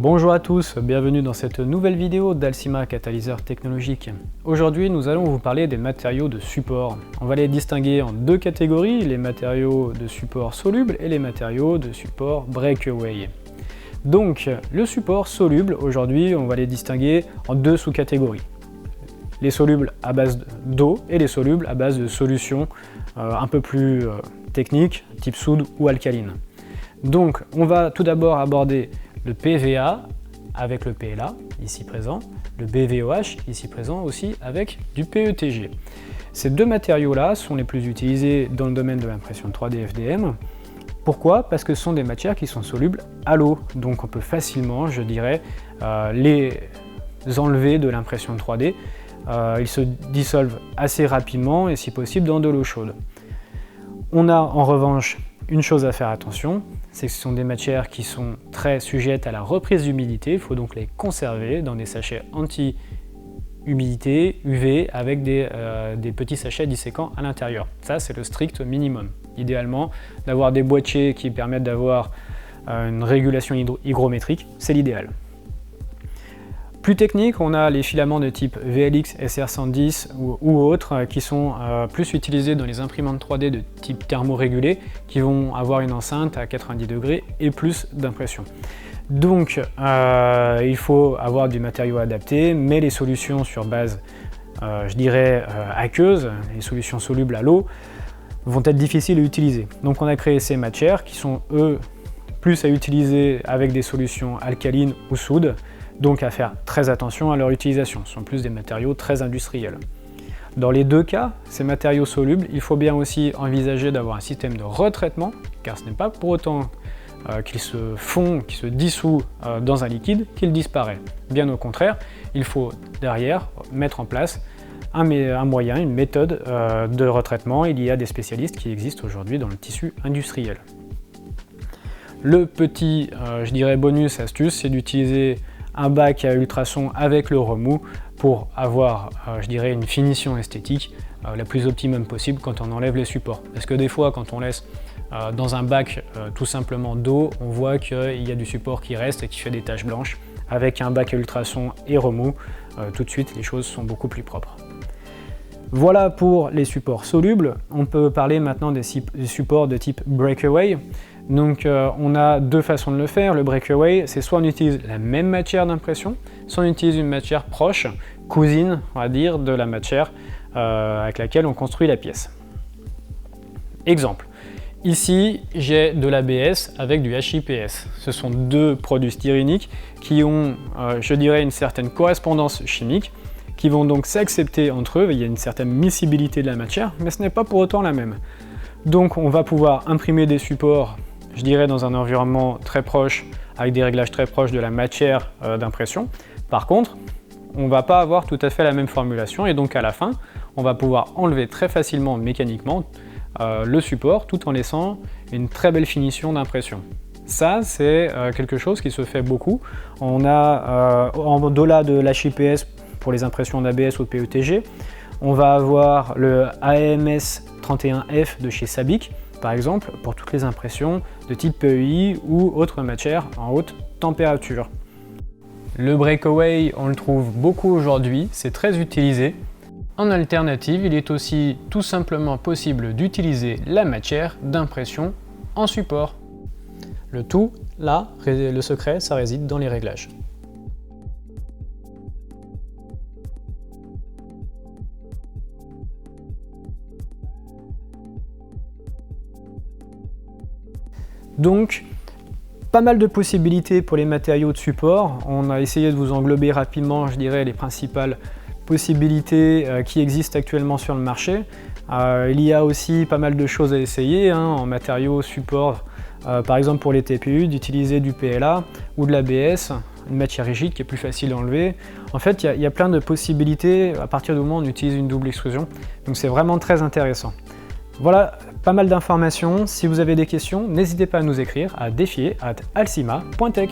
Bonjour à tous, bienvenue dans cette nouvelle vidéo d'Alcima Catalyseur Technologique. Aujourd'hui, nous allons vous parler des matériaux de support. On va les distinguer en deux catégories, les matériaux de support soluble et les matériaux de support breakaway. Donc, le support soluble, aujourd'hui, on va les distinguer en deux sous-catégories. Les solubles à base d'eau et les solubles à base de solutions un peu plus techniques, type soude ou alcaline. Donc, on va tout d'abord aborder le PVA avec le PLA, ici présent, le BVOH, ici présent aussi, avec du PETG. Ces deux matériaux-là sont les plus utilisés dans le domaine de l'impression 3D FDM. Pourquoi? Parce que ce sont des matières qui sont solubles à l'eau, donc on peut facilement, je dirais, les enlever de l'impression 3D. Ils se dissolvent assez rapidement et si possible dans de l'eau chaude. On a en revanche une chose à faire attention, c'est que ce sont des matières qui sont très sujettes à la reprise d'humidité, il faut donc les conserver dans des sachets anti-humidité UV avec des petits sachets disséquants à l'intérieur. Ça, c'est le strict minimum. Idéalement, d'avoir des boîtiers qui permettent d'avoir une régulation hygrométrique, c'est l'idéal. Plus technique, on a les filaments de type VLX, SR110 ou autres qui sont plus utilisés dans les imprimantes 3D de type thermorégulé qui vont avoir une enceinte à 90 degrés et plus d'impression. Donc il faut avoir du matériau adapté, mais les solutions sur base, je dirais, aqueuse, les solutions solubles à l'eau, vont être difficiles à utiliser. Donc on a créé ces matières qui sont, eux, plus à utiliser avec des solutions alcalines ou soudes. Donc à faire très attention à leur utilisation, ce sont plus des matériaux très industriels. Dans les deux cas, ces matériaux solubles, il faut bien aussi envisager d'avoir un système de retraitement, car ce n'est pas pour autant qu'ils se fond, qu'ils se dissout dans un liquide qu'il disparaît. Bien au contraire, il faut derrière mettre en place un moyen, une méthode de retraitement. Il y a des spécialistes qui existent aujourd'hui dans le tissu industriel. Le petit, je dirais, bonus astuce, c'est d'utiliser un bac à ultrasons avec le remous pour avoir, je dirais, une finition esthétique la plus optimum possible quand on enlève les supports. Parce que des fois, quand on laisse dans un bac tout simplement d'eau, on voit qu'il y a du support qui reste et qui fait des taches blanches. Avec un bac à ultrasons et remous, tout de suite, les choses sont beaucoup plus propres. Voilà pour les supports solubles. On peut parler maintenant des supports de type breakaway. Donc on a deux façons de le faire. Le breakaway, c'est soit on utilise la même matière d'impression, soit on utilise une matière proche, cousine, on va dire, de la matière avec laquelle on construit la pièce. Exemple, ici j'ai de l'ABS avec du HIPS. Ce sont deux produits styréniques qui ont, je dirais, une certaine correspondance chimique, qui vont donc s'accepter entre eux. Il y a une certaine miscibilité de la matière, mais ce n'est pas pour autant la même. Donc on va pouvoir imprimer des supports, je dirais, dans un environnement très proche, avec des réglages très proches de la matière d'impression. Par contre, on ne va pas avoir tout à fait la même formulation et donc à la fin, on va pouvoir enlever très facilement mécaniquement le support tout en laissant une très belle finition d'impression. Ça, c'est quelque chose qui se fait beaucoup. On a, au-delà de l'HIPS pour les impressions d'ABS ou de PETG, on va avoir le AMS 31F de chez Sabic, par exemple, pour toutes les impressions de type PEI ou autres matières en haute température. Le breakaway, on le trouve beaucoup aujourd'hui, c'est très utilisé. En alternative, il est aussi tout simplement possible d'utiliser la matière d'impression en support. Le tout, là, le secret, ça réside dans les réglages. Donc, pas mal de possibilités pour les matériaux de support. On a essayé de vous englober rapidement, je dirais, les principales possibilités qui existent actuellement sur le marché. Il y a aussi pas mal de choses à essayer en matériaux support, par exemple pour les TPU, d'utiliser du PLA ou de l'ABS, une matière rigide qui est plus facile à enlever. En fait, il y a plein de possibilités à partir du moment où on utilise une double extrusion. Donc c'est vraiment très intéressant. Voilà, pas mal d'informations. Si vous avez des questions, n'hésitez pas à nous écrire à défier@alcima.tech.